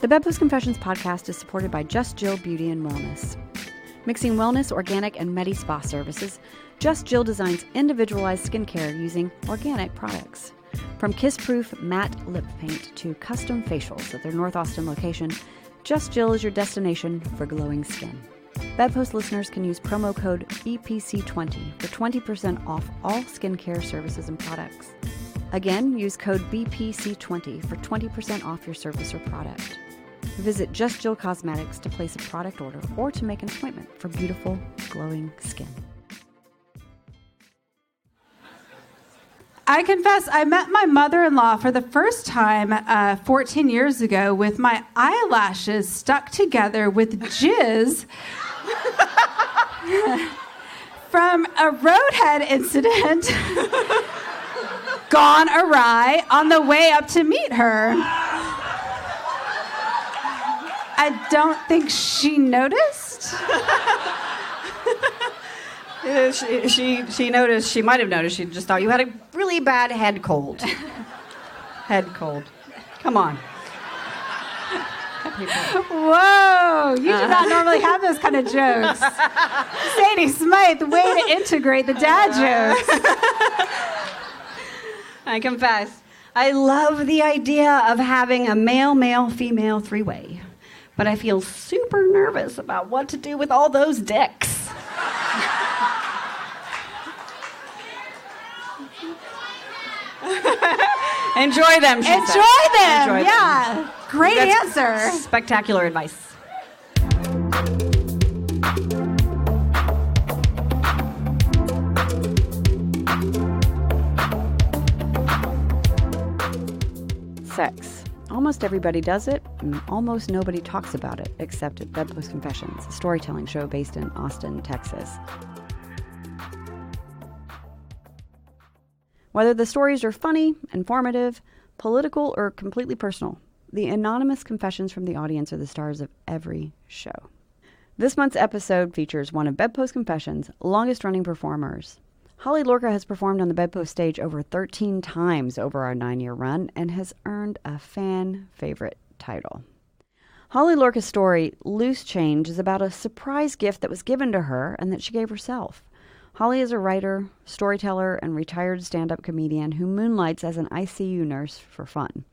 The Bedpost Confessions podcast is supported by Just Jill Beauty and Wellness. Mixing wellness, organic, and medi-spa services, Just Jill designs individualized skincare using organic products. From kiss-proof matte lip paint to custom facials at their North Austin location, Just Jill is your destination for glowing skin. Bedpost listeners can use promo code BPC20 for 20% off all skincare services and products. Again, use code BPC20 for 20% off your service or product. Visit Just Jill Cosmetics to place a product order or to make an appointment for beautiful, glowing skin. I confess, I met my mother-in-law for the first time 14 years ago with my eyelashes stuck together with jizz from a roadhead incident gone awry on the way up to meet her. I don't think she noticed. She noticed. She might have noticed. She just thought you had a really bad head cold. Head cold. Come on. Whoa, you do not normally have those kind of jokes. Sadie Smythe, way to integrate the dad jokes. I confess, I love the idea of having a male-male, female three-way, but I feel super nervous about what to do with all those dicks. Enjoy them, she said. Enjoy them, Enjoy yeah. them. Great That's answer. Spectacular advice. Sex. Almost everybody does it, and almost nobody talks about it, except at Bedpost Confessions, a storytelling show based in Austin, Texas. Whether the stories are funny, informative, political, or completely personal, the anonymous confessions from the audience are the stars of every show. This month's episode features one of Bedpost Confessions' longest-running performers. Holly Lorka has performed on the Bedpost stage over 13 times over our 9-year run and has earned a fan favorite title. Holly Lorka's story, Loose Change, is about a surprise gift that was given to her and that she gave herself. Holly is a writer, storyteller, and retired stand-up comedian who moonlights as an ICU nurse for fun.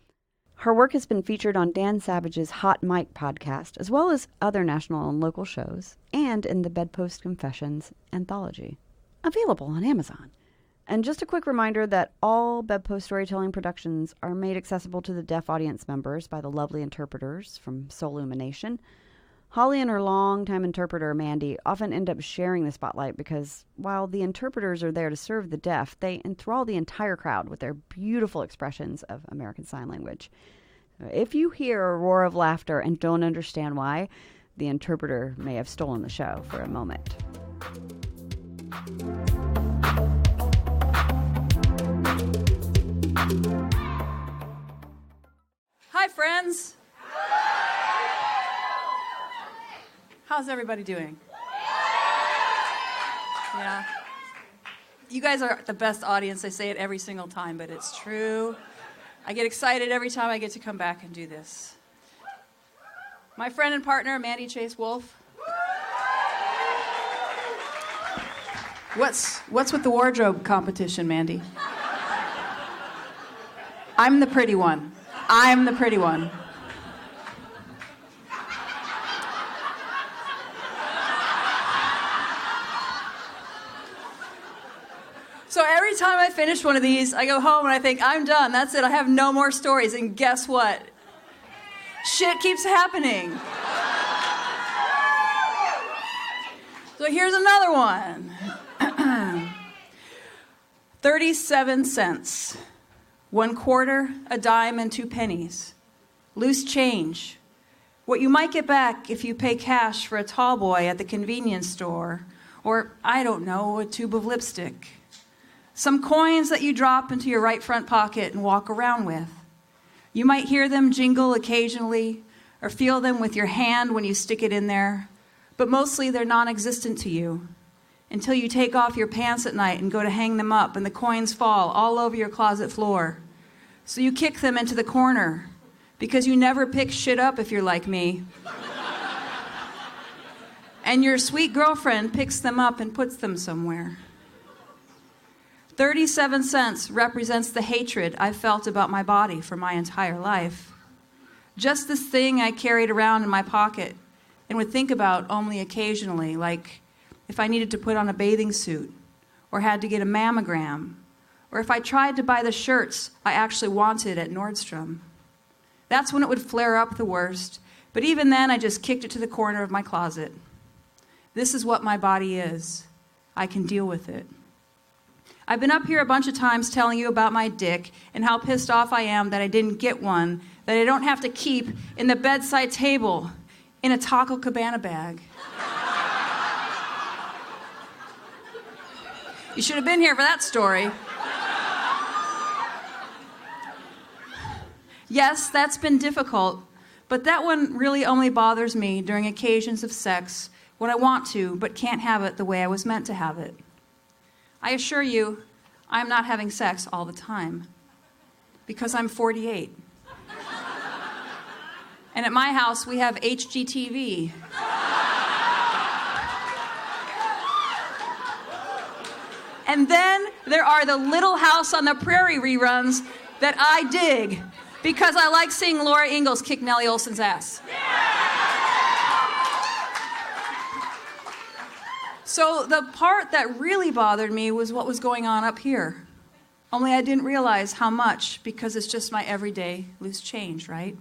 Her work has been featured on Dan Savage's Hot Mic podcast, as well as other national and local shows, and in the Bedpost Confessions anthology, available on Amazon. And just a quick reminder that all Bedpost storytelling productions are made accessible to the deaf audience members by the lovely interpreters from Soul Illumination. Holly and her longtime interpreter, Mandy, often end up sharing the spotlight because while the interpreters are there to serve the deaf, they enthrall the entire crowd with their beautiful expressions of American Sign Language. If you hear a roar of laughter and don't understand why, the interpreter may have stolen the show for a moment. Hi, friends. How's everybody doing? Yeah. You guys are the best audience. I say it every single time, but it's true. I get excited every time I get to come back and do this. My friend and partner, Mandy Chase Wolf. What's with the wardrobe competition, Mandy? I'm the pretty one. I'm the pretty one. So every time I finish one of these, I go home and I think, I'm done. That's it. I have no more stories. And guess what? Shit keeps happening. So here's another one. 37 cents. 1 quarter, a dime, and 2 pennies. Loose change. What you might get back if you pay cash for a tall boy at the convenience store. Or, I don't know, a tube of lipstick. Some coins that you drop into your right front pocket and walk around with. You might hear them jingle occasionally or feel them with your hand when you stick it in there, but mostly they're non-existent to you until you take off your pants at night and go to hang them up and the coins fall all over your closet floor. So you kick them into the corner, because you never pick shit up if you're like me. And your sweet girlfriend picks them up and puts them somewhere. 37 cents represents the hatred I felt about my body for my entire life. Just this thing I carried around in my pocket and would think about only occasionally, like if I needed to put on a bathing suit, or had to get a mammogram, or if I tried to buy the shirts I actually wanted at Nordstrom. That's when it would flare up the worst, but even then I just kicked it to the corner of my closet. This is what my body is. I can deal with it. I've been up here a bunch of times telling you about my dick and how pissed off I am that I didn't get one, that I don't have to keep in the bedside table in a Taco Cabana bag. You should have been here for that story. Yes, that's been difficult, but that one really only bothers me during occasions of sex when I want to, but can't have it the way I was meant to have it. I assure you, I'm not having sex all the time, because I'm 48. And at my house, we have HGTV. And then there are the Little House on the Prairie reruns that I dig, because I like seeing Laura Ingalls kick Nellie Olson's ass. So the part that really bothered me was what was going on up here. Only I didn't realize how much, because it's just my everyday loose change, right?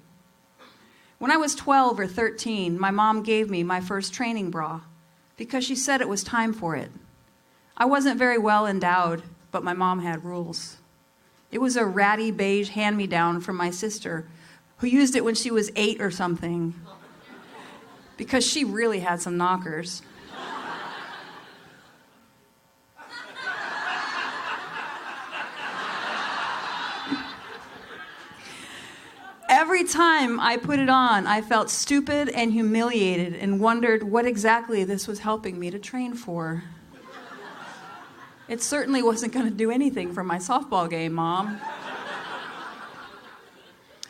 When I was 12 or 13, my mom gave me my first training bra because she said it was time for it. I wasn't very well endowed, but my mom had rules. It was a ratty beige hand-me-down from my sister, who used it when she was 8 or something, because she really had some knockers. Every time I put it on, I felt stupid and humiliated and wondered what exactly this was helping me to train for. It certainly wasn't going to do anything for my softball game, Mom.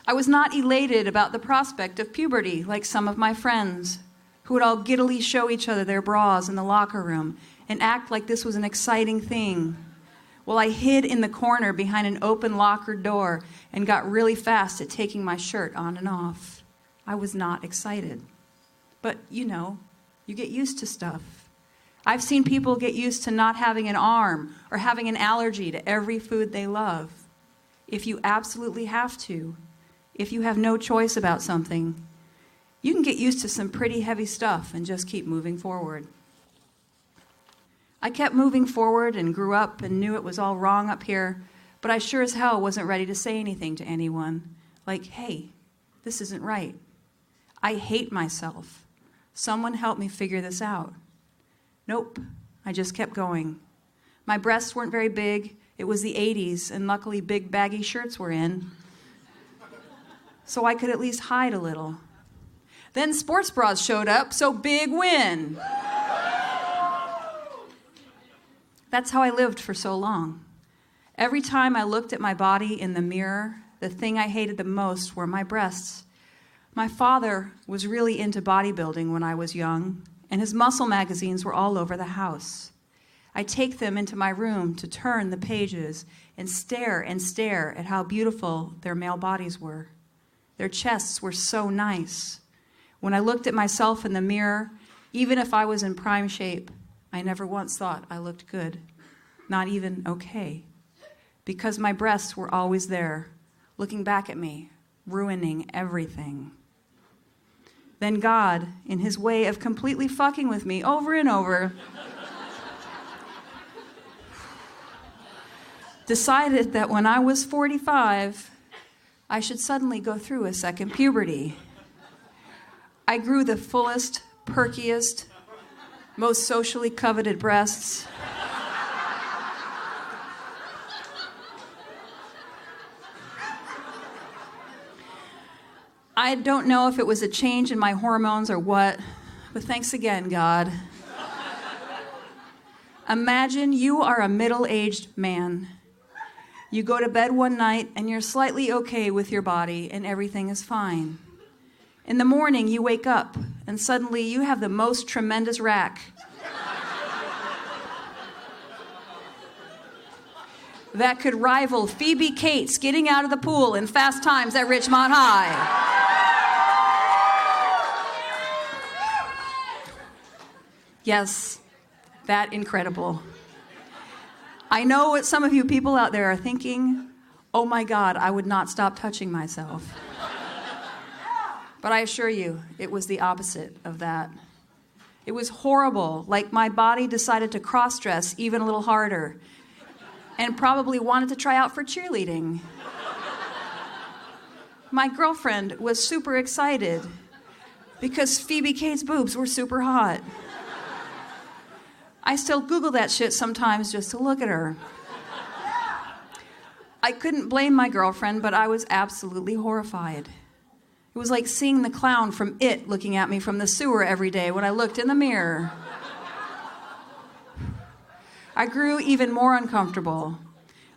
I was not elated about the prospect of puberty like some of my friends, who would all giddily show each other their bras in the locker room and act like this was an exciting thing, while I hid in the corner behind an open locker door and got really fast at taking my shirt on and off. I was not excited. But, you know, you get used to stuff. I've seen people get used to not having an arm or having an allergy to every food they love. If you absolutely have to, if you have no choice about something, you can get used to some pretty heavy stuff and just keep moving forward. I kept moving forward and grew up and knew it was all wrong up here, but I sure as hell wasn't ready to say anything to anyone. Like, hey, this isn't right. I hate myself. Someone help me figure this out. Nope, I just kept going. My breasts weren't very big. It was the 80s, and luckily big baggy shirts were in, so I could at least hide a little. Then sports bras showed up, so big win. That's how I lived for so long. Every time I looked at my body in the mirror, the thing I hated the most were my breasts. My father was really into bodybuilding when I was young, and his muscle magazines were all over the house. I'd take them into my room to turn the pages and stare at how beautiful their male bodies were. Their chests were so nice. When I looked at myself in the mirror, even if I was in prime shape, I never once thought I looked good, not even okay, because my breasts were always there, looking back at me, ruining everything. Then God, in his way of completely fucking with me over and over, decided that when I was 45, I should suddenly go through a second puberty. I grew the fullest, perkiest, most socially coveted breasts. I don't know if it was a change in my hormones or what, but thanks again, God. Imagine you are a middle-aged man. You go to bed one night and you're slightly okay with your body and everything is fine. In the morning, you wake up and suddenly you have the most tremendous rack. That could rival Phoebe Cates getting out of the pool in Fast Times at Ridgemont High. Yes, that incredible. I know what some of you people out there are thinking. Oh my God, I would not stop touching myself. But I assure you, it was the opposite of that. It was horrible, like my body decided to cross-dress even a little harder and probably wanted to try out for cheerleading. My girlfriend was super excited because Phoebe Cates' boobs were super hot. I still Google that shit sometimes just to look at her. I couldn't blame my girlfriend, but I was absolutely horrified. It was like seeing the clown from It looking at me from the sewer every day when I looked in the mirror. I grew even more uncomfortable.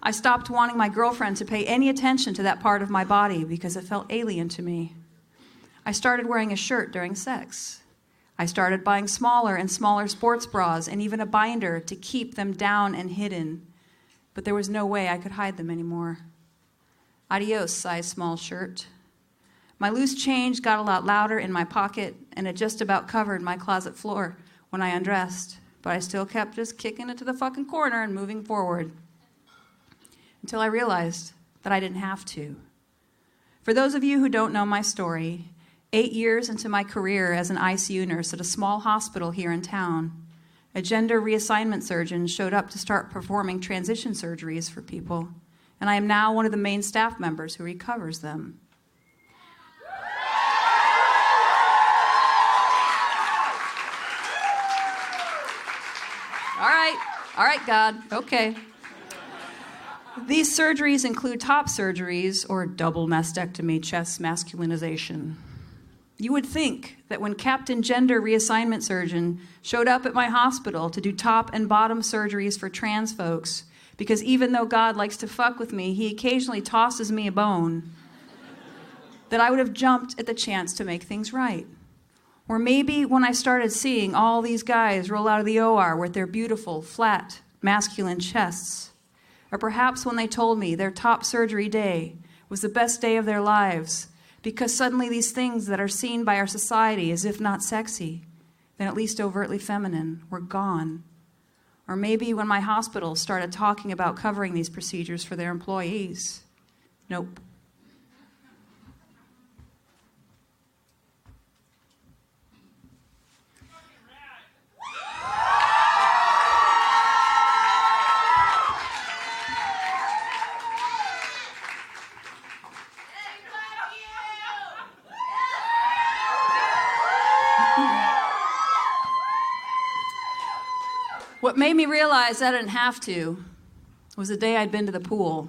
I stopped wanting my girlfriend to pay any attention to that part of my body because it felt alien to me. I started wearing a shirt during sex. I started buying smaller and smaller sports bras and even a binder to keep them down and hidden. But there was no way I could hide them anymore. Adios, size small shirt. My loose change got a lot louder in my pocket, and it just about covered my closet floor when I undressed. But I still kept just kicking it to the fucking corner and moving forward. Until I realized that I didn't have to. For those of you who don't know my story, 8 years into my career as an ICU nurse at a small hospital here in town, a gender reassignment surgeon showed up to start performing transition surgeries for people, and I am now one of the main staff members who recovers them. All right, God, okay. These surgeries include top surgeries or double mastectomy, chest masculinization. You would think that when Captain Gender Reassignment Surgeon showed up at my hospital to do top and bottom surgeries for trans folks, because even though God likes to fuck with me, he occasionally tosses me a bone, that I would have jumped at the chance to make things right. Or maybe when I started seeing all these guys roll out of the OR with their beautiful, flat, masculine chests. Or perhaps when they told me their top surgery day was the best day of their lives, because suddenly these things that are seen by our society as if not sexy, then at least overtly feminine, were gone. Or maybe when my hospital started talking about covering these procedures for their employees. Nope. What made me realize I didn't have to was the day I'd been to the pool.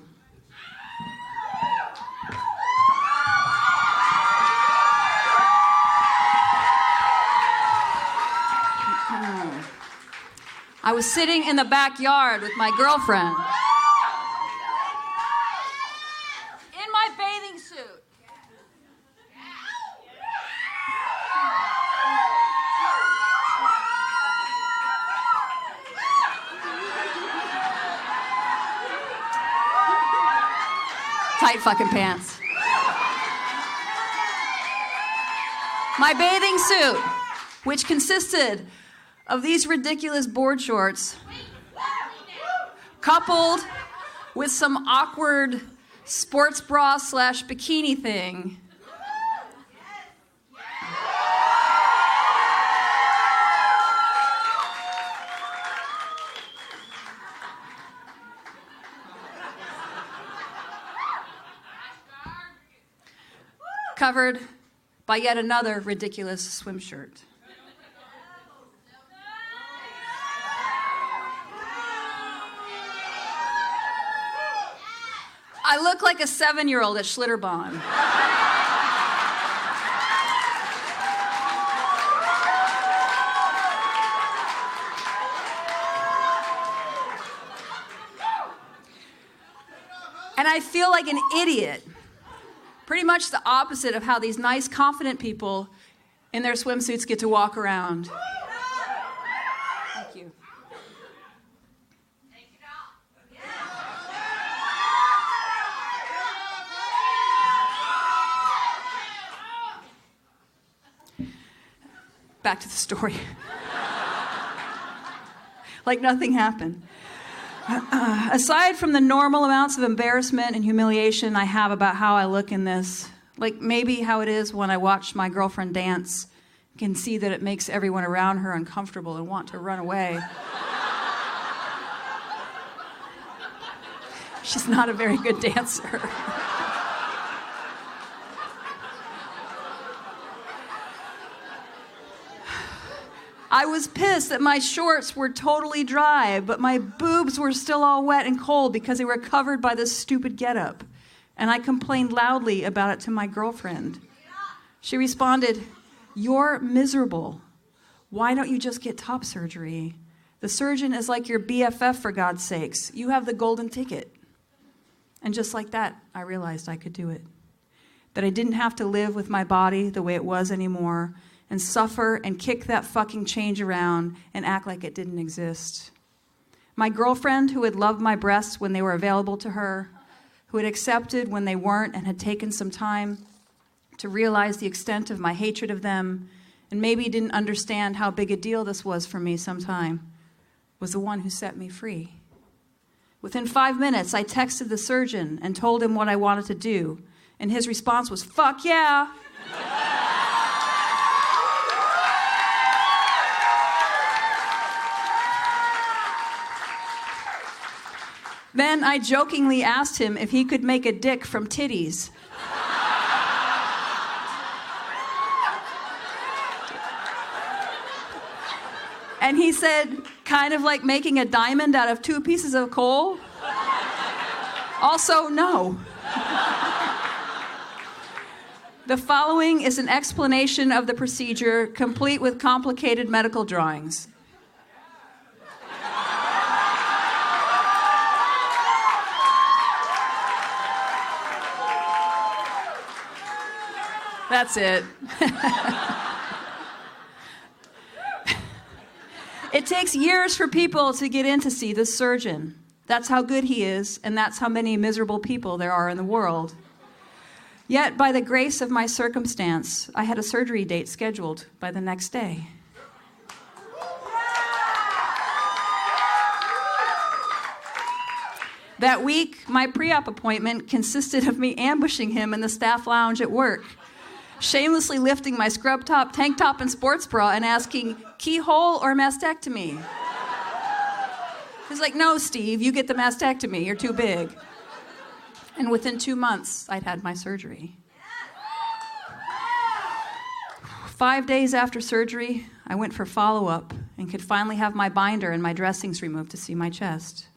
I was sitting in the backyard with my girlfriend in my bathing suit. Tight fucking pants. My bathing suit, which consisted of these ridiculous board shorts, coupled with some awkward sports bra / bikini thing. Covered by yet another ridiculous swim shirt. I look like a 7-year-old at Schlitterbahn. And I feel like an idiot. Pretty much the opposite of how these nice, confident people in their swimsuits get to walk around. Thank you. Back to the story. Like nothing happened. Aside from the normal amounts of embarrassment and humiliation I have about how I look in this, like maybe how it is when I watch my girlfriend dance, can see that it makes everyone around her uncomfortable and want to run away. She's not a very good dancer. I was pissed that my shorts were totally dry, but my boobs were still all wet and cold because they were covered by this stupid getup. And I complained loudly about it to my girlfriend. She responded, "You're miserable. Why don't you just get top surgery? The surgeon is like your BFF, for God's sakes. You have the golden ticket." And just like that, I realized I could do it. That I didn't have to live with my body the way it was anymore, and suffer and kick that fucking change around and act like it didn't exist. My girlfriend, who had loved my breasts when they were available to her, who had accepted when they weren't and had taken some time to realize the extent of my hatred of them, and maybe didn't understand how big a deal this was for me sometime, was the one who set me free. Within 5 minutes, I texted the surgeon and told him what I wanted to do, and his response was, "Fuck yeah." Then I jokingly asked him if he could make a dick from titties. And he said, kind of like making a diamond out of 2 pieces of coal. Also, no. The following is an explanation of the procedure, complete with complicated medical drawings. That's it. It takes years for people to get in to see the surgeon. That's how good he is, and that's how many miserable people there are in the world. Yet, by the grace of my circumstance, I had a surgery date scheduled by the next day. That week, my pre-op appointment consisted of me ambushing him in the staff lounge at work, shamelessly lifting my scrub top, tank top, and sports bra and asking, "Keyhole or mastectomy?" He's like, "No, Steve, you get the mastectomy. You're too big." And within 2 months, I'd had my surgery. 5 days after surgery, I went for follow-up and could finally have my binder and my dressings removed to see my chest.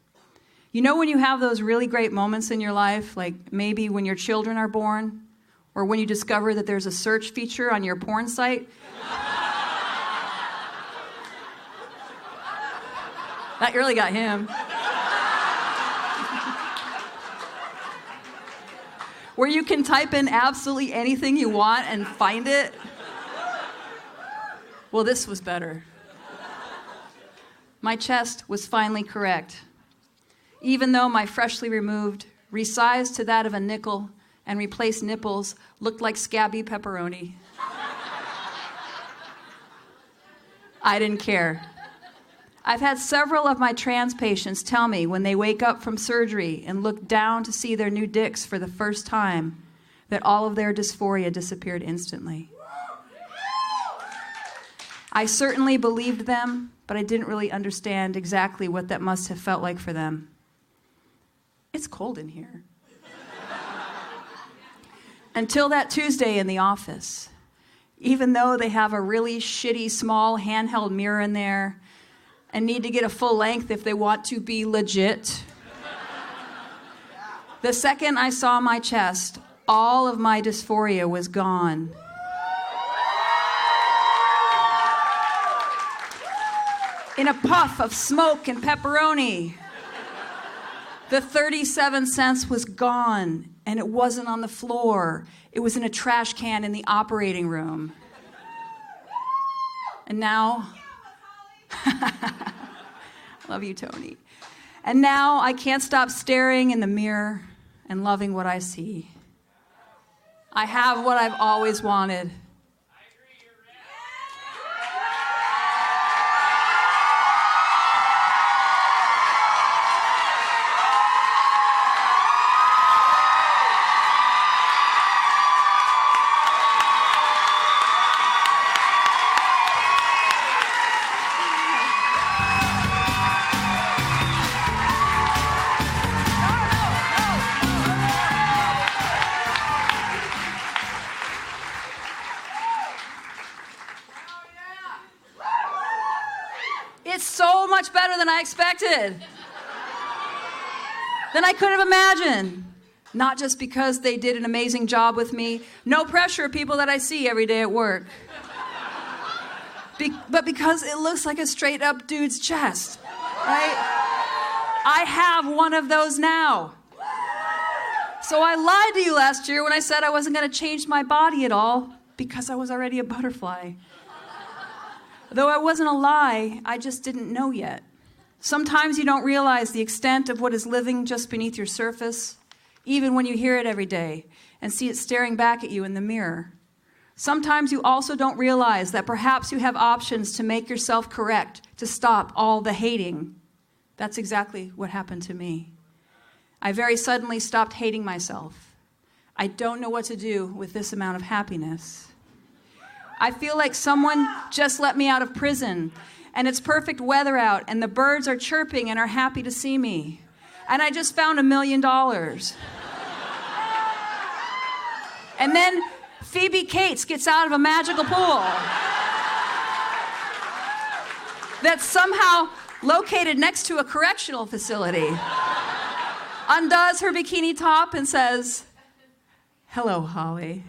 You know when you have those really great moments in your life, like maybe when your children are born, or when you discover that there's a search feature on your porn site? That really got him. Where you can type in absolutely anything you want and find it. Well, this was better. My chest was finally correct. Even though my freshly removed, resized to that of a nickel, and replaced nipples looked like scabby pepperoni. I didn't care. I've had several of my trans patients tell me when they wake up from surgery and look down to see their new dicks for the first time that all of their dysphoria disappeared instantly. I certainly believed them, but I didn't really understand exactly what that must have felt like for them. It's cold in here. Until that Tuesday in the office. Even though they have a really shitty small handheld mirror in there and need to get a full length if they want to be legit. The second I saw my chest, all of my dysphoria was gone. In a puff of smoke and pepperoni, The 37 cents was gone, and it wasn't on the floor. It was in a trash can in the operating room. And now, love you, Tony. And now I can't stop staring in the mirror and loving what I see. I have what I've always wanted. It's so much better than I expected, than I could have imagined. Not just because they did an amazing job with me. No pressure, people that I see every day at work. But because it looks like a straight up dude's chest, right? I have one of those now. So I lied to you last year when I said I wasn't going to change my body at all because I was already a butterfly. Though it wasn't a lie, I just didn't know yet. Sometimes you don't realize the extent of what is living just beneath your surface, even when you hear it every day and see it staring back at you in the mirror. Sometimes you also don't realize that perhaps you have options to make yourself correct, to stop all the hating. That's exactly what happened to me. I very suddenly stopped hating myself. I don't know what to do with this amount of happiness. I feel like someone just let me out of prison, and it's perfect weather out, and the birds are chirping and are happy to see me. And I just found $1 million. And then Phoebe Cates gets out of a magical pool that's somehow located next to a correctional facility, undoes her bikini top and says, "Hello, Holly."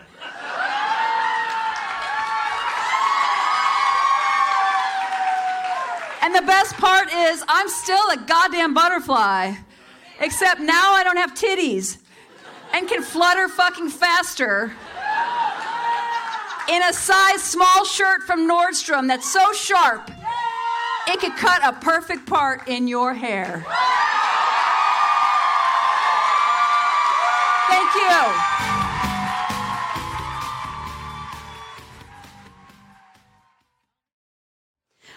And the best part is I'm still a goddamn butterfly, except now I don't have titties and can flutter fucking faster in a size small shirt from Nordstrom that's so sharp it could cut a perfect part in your hair. Thank you.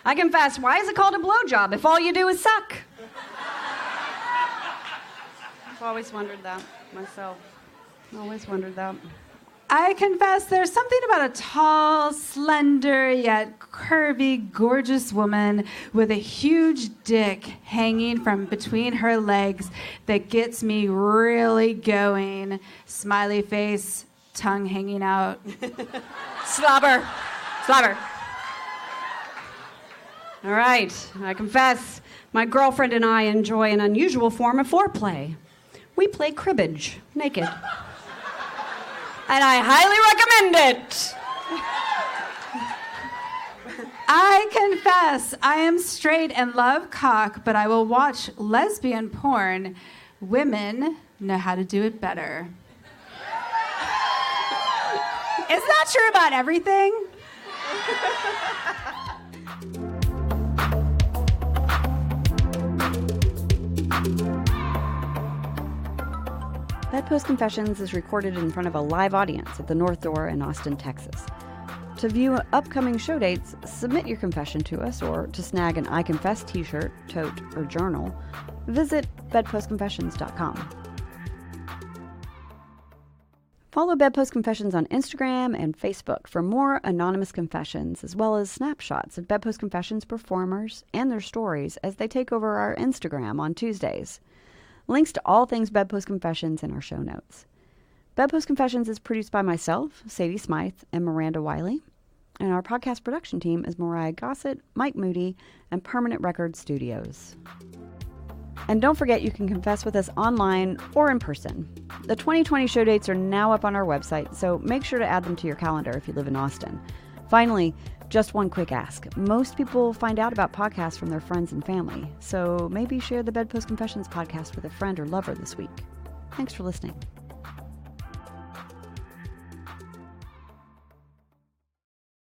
I confess, why is it called a blowjob if all you do is suck? I've always wondered that myself. Always wondered that. I confess there's something about a tall, slender, yet curvy, gorgeous woman with a huge dick hanging from between her legs that gets me really going. Smiley face, tongue hanging out. Slobber. Slobber. All right, I confess, my girlfriend and I enjoy an unusual form of foreplay. We play cribbage, naked. And I highly recommend it. I confess I am straight and love cock, but I will watch lesbian porn. Women know how to do it better. Isn't that true about everything? Bedpost Confessions is recorded in front of a live audience at the North Door in Austin, Texas. To view upcoming show dates, submit your confession to us, or to snag an I Confess t-shirt, tote, or journal, visit bedpostconfessions.com. Follow Bedpost Confessions on Instagram and Facebook for more anonymous confessions, as well as snapshots of Bedpost Confessions performers and their stories as they take over our Instagram on Tuesdays. Links to all things Bedpost Confessions in our show notes. Bedpost Confessions is produced by myself, Sadie Smythe, and Miranda Wiley. And our podcast production team is Mariah Gossett, Mike Moody, and Permanent Record Studios. And don't forget you can confess with us online or in person. The 2020 show dates are now up on our website, so make sure to add them to your calendar if you live in Austin. Finally, just one quick ask. Most people find out about podcasts from their friends and family, so maybe share the Bedpost Confessions podcast with a friend or lover this week. Thanks for listening.